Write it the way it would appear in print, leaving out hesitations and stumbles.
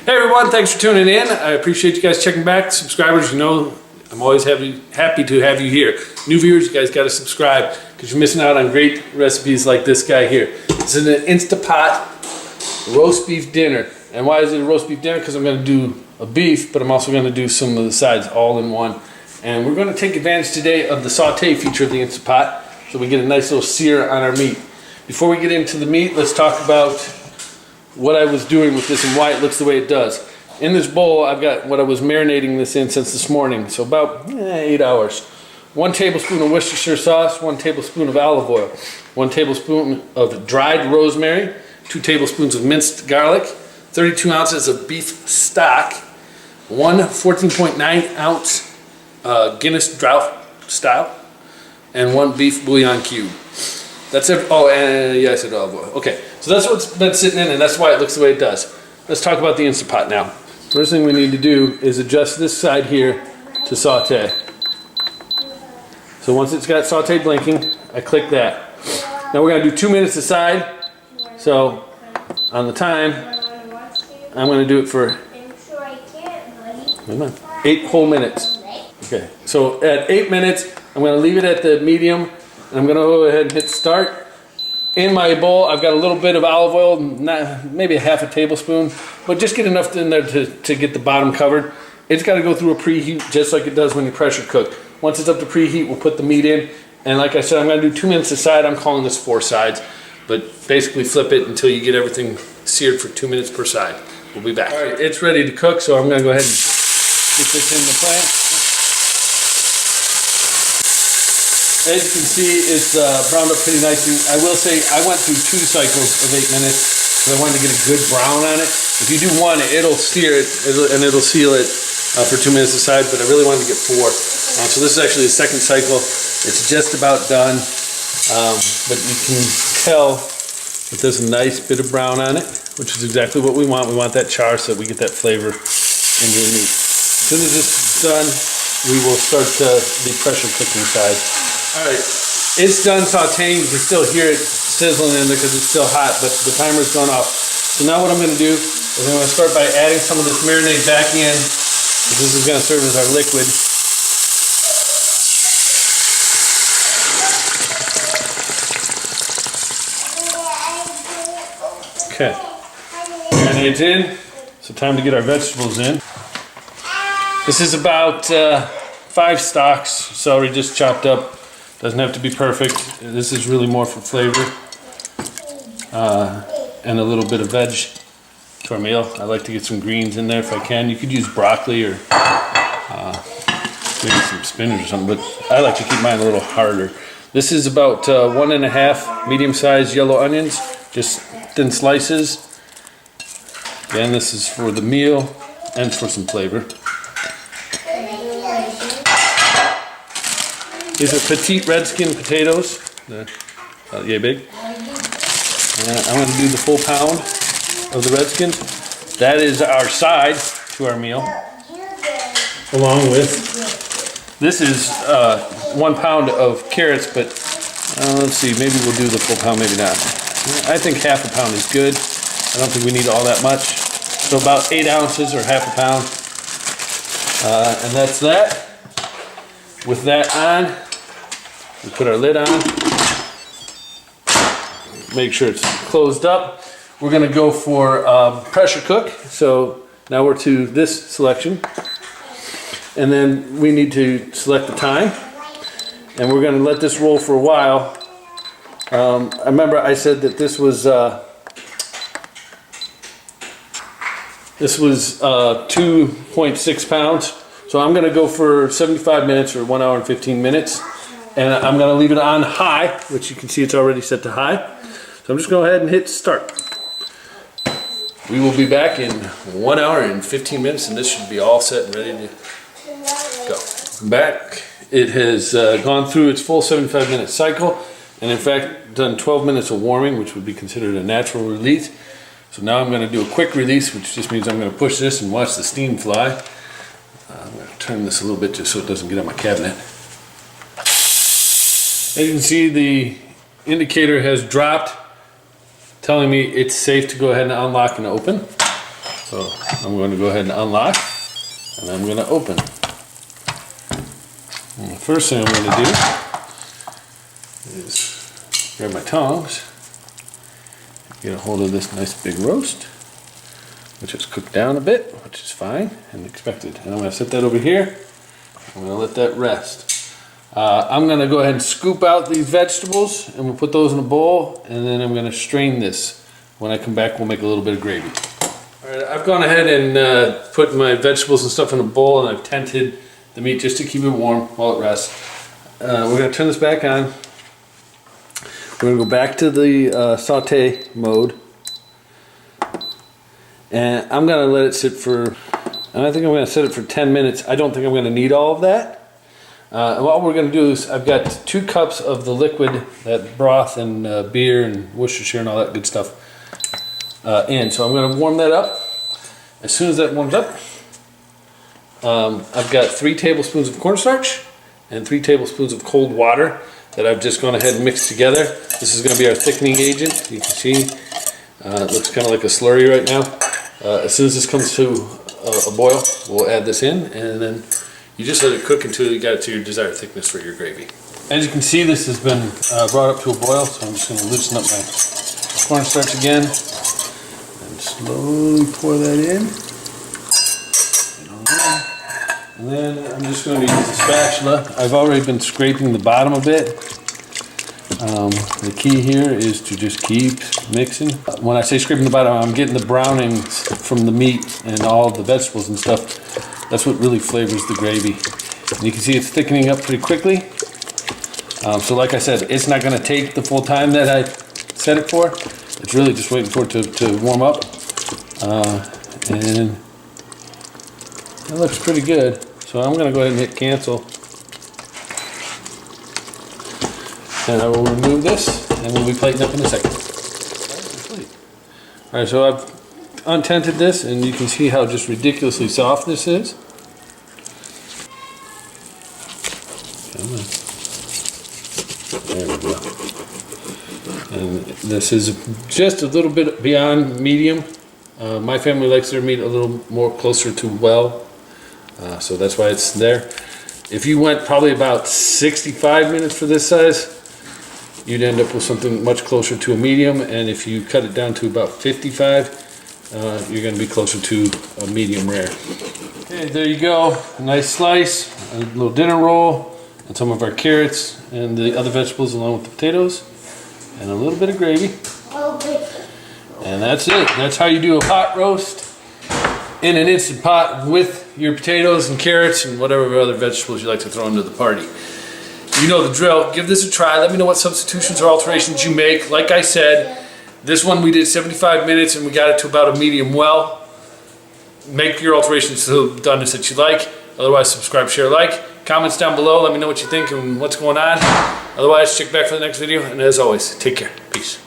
Hey everyone, thanks for tuning in. I appreciate you guys checking back. Subscribers, you know I'm always happy to have you here. New viewers, you guys got to subscribe because you're missing out on great recipes like this guy here. This is an Instapot roast beef dinner. And why is it a roast beef dinner? Because I'm going to do a beef, but I'm also going to do some of the sides all in one. And we're going to take advantage today of the saute feature of the Instapot so we get a nice little sear on our meat. Before we get into the meat, let's talk about what I was doing with this and why it looks the way it does. In this bowl, I've got what I was marinating this in since this morning, so about 8 hours. 1 tablespoon of Worcestershire sauce, 1 tablespoon of olive oil, 1 tablespoon of dried rosemary, 2 tablespoons of minced garlic, 32 ounces of beef stock, 1 14.9 ounce Guinness Drought style, and 1 beef bouillon cube. That's it. Oh, and yeah, I said olive oil. Okay, so that's what's been sitting in, and that's why it looks the way it does. Let's talk about the Instapot now. First thing we need to do is adjust this side here to saute. So once it's got sauteed blinking, I click that. Now we're going to do 2 minutes aside. So on the time, I'm going to do it for 8 whole minutes. Okay, so at 8 minutes, I'm going to leave it at the medium. And I'm going to go ahead and hit start. In my bowl, I've got a little bit of olive oil, maybe a half a tablespoon, but just get enough in there to get the bottom covered. It's got to go through a preheat just like it does when you pressure cook. Once it's up to preheat, we'll put the meat in. And like I said, I'm going to do 2 minutes aside. I'm calling this 4 sides, but basically flip it until you get everything seared for 2 minutes per side. We'll be back. All right, it's ready to cook, so I'm going to go ahead and get this in the pan. As you can see, it's browned up pretty nicely. I will say I went through 2 cycles of 8 minutes because I wanted to get a good brown on it. If you do 1, it'll sear it and it'll seal it for 2 minutes aside, but I really wanted to get 4. So this is actually the 2nd cycle. It's just about done, but you can tell that there's a nice bit of brown on it, which is exactly what we want. We want that char so that we get that flavor into the meat. As soon as this is done, we will start the pressure cooking side. Alright, it's done sauteing. You can still hear it sizzling in there because it's still hot, but the timer's gone off. So now what I'm going to do is I'm going to start by adding some of this marinade back in. This is going to serve as our liquid. Okay, marinade's in, so time to get our vegetables in. This is about 5 stalks, celery just chopped up. Doesn't have to be perfect. This is really more for flavor and a little bit of veg to our meal. I like to get some greens in there if I can. You could use broccoli or maybe some spinach or something, but I like to keep mine a little harder. This is about 1.5 medium-sized yellow onions, just thin slices. Again, this is for the meal and for some flavor. These are petite red skin potatoes, yay big. I'm going to do the full pound of the red skins. That is our side to our meal. Along with, this is 1 pound of carrots, but let's see, maybe we'll do the full pound, maybe not. I think half a pound is good. I don't think we need all that much. So about 8 ounces or half a pound. And that's that. With that on, we put our lid on, make sure it's closed up. We're going to go for pressure cook. So now we're to this selection. And then we need to select the time. And we're going to let this roll for a while. I remember I said that this was 2.6 pounds. So I'm going to go for 75 minutes or 1 hour and 15 minutes. And I'm going to leave it on high, which you can see it's already set to high. So I'm just going to go ahead and hit start. We will be back in 1 hour and 15 minutes, and this should be all set and ready to go. I'm back. It has gone through its full 75-minute cycle, and in fact done 12 minutes of warming, which would be considered a natural release. So now I'm going to do a quick release, which just means I'm going to push this and watch the steam fly. I'm going to turn this a little bit just so it doesn't get on my cabinet. As you can see, the indicator has dropped, telling me it's safe to go ahead and unlock and open. So I'm going to go ahead and unlock, and I'm going to open. And the first thing I'm going to do is grab my tongs, get a hold of this nice big roast, which is cooked down a bit, which is fine and expected. And I'm going to set that over here. I'm going to let that rest. I'm going to go ahead and scoop out these vegetables, and we'll put those in a bowl, and then I'm going to strain this. When I come back, we'll make a little bit of gravy. All right, I've gone ahead and put my vegetables and stuff in a bowl, and I've tented the meat just to keep it warm while it rests. We're going to turn this back on. We're going to go back to the saute mode, and I'm going to let it sit for, and I think I'm going to set it for 10 minutes. I don't think I'm going to need all of that. And what we're going to do is, I've got 2 cups of the liquid, that broth and beer and Worcestershire and all that good stuff in. So I'm going to warm that up. As soon as that warms up, I've got 3 tablespoons of cornstarch and 3 tablespoons of cold water that I've just gone ahead and mixed together. This is going to be our thickening agent. You can see it looks kind of like a slurry right now. As soon as this comes to a boil, we'll add this in, and then you just let it cook until you got it to your desired thickness for your gravy. As you can see, this has been brought up to a boil, so I'm just going to loosen up my cornstarch again and slowly pour that in. And then I'm just going to use the spatula. I've already been scraping the bottom a bit. The key here is to just keep mixing. When I say scraping the bottom, I'm getting the brownings from the meat and all the vegetables and stuff. That's what really flavors the gravy. And you can see it's thickening up pretty quickly. So like I said, it's not going to take the full time that I set it for. It's really just waiting for it to warm up. And that looks pretty good. So I'm going to go ahead and hit cancel. And I will remove this, and we'll be plating up in a second. Alright, so I've untented this, and you can see how just ridiculously soft this is. There we go. And this is just a little bit beyond medium. My family likes their meat a little more closer to well, so that's why it's there. If you went probably about 65 minutes for this size, you'd end up with something much closer to a medium, and if you cut it down to about 55, you're going to be closer to a medium rare. Okay, there you go. A nice slice, a little dinner roll, and some of our carrots and the other vegetables along with the potatoes, and a little bit of gravy. And that's it. That's how you do a pot roast in an Instant Pot with your potatoes and carrots and whatever other vegetables you like to throw into the party. You know the drill. Give this a try. Let me know what substitutions or alterations you make. Like I said, this one we did 75 minutes and we got it to about a medium well. Make your alterations to the doneness that you like. Otherwise, subscribe, share, like. Comments down below. Let me know what you think and what's going on. Otherwise, check back for the next video. And as always, take care. Peace.